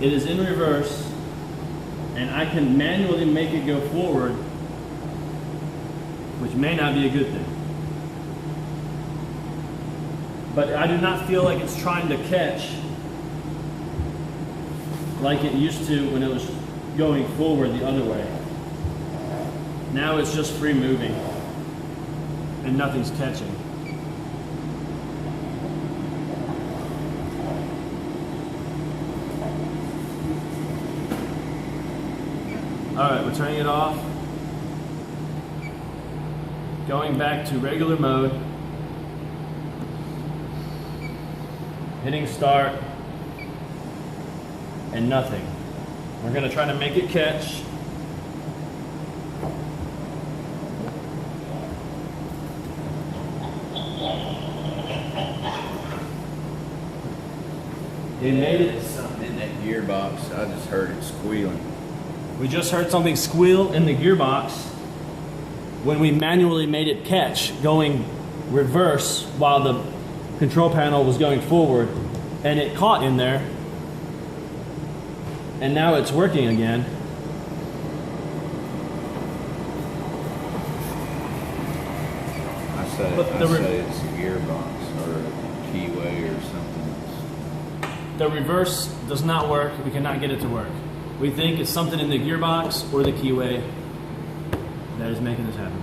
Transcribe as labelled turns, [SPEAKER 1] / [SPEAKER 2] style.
[SPEAKER 1] it is in reverse, and I can manually make it go forward, which may not be a good thing. But I do not feel like it's trying to catch like it used to when it was going forward the other way. Now it's just free moving and nothing's catching. Alright, we're turning it off. Going back to regular mode. Hitting start. And nothing. We're going to try to make it catch. It made it.
[SPEAKER 2] Something in that gearbox. I just heard it squealing.
[SPEAKER 1] We just heard something squeal in the gearbox when we manually made it catch, going reverse while the control panel was going forward, and it caught in there, and now it's working again.
[SPEAKER 2] I say it's a gearbox or a keyway or something.
[SPEAKER 1] The reverse does not work. We cannot get it to work. We think it's something in the gearbox or the keyway that is making this happen.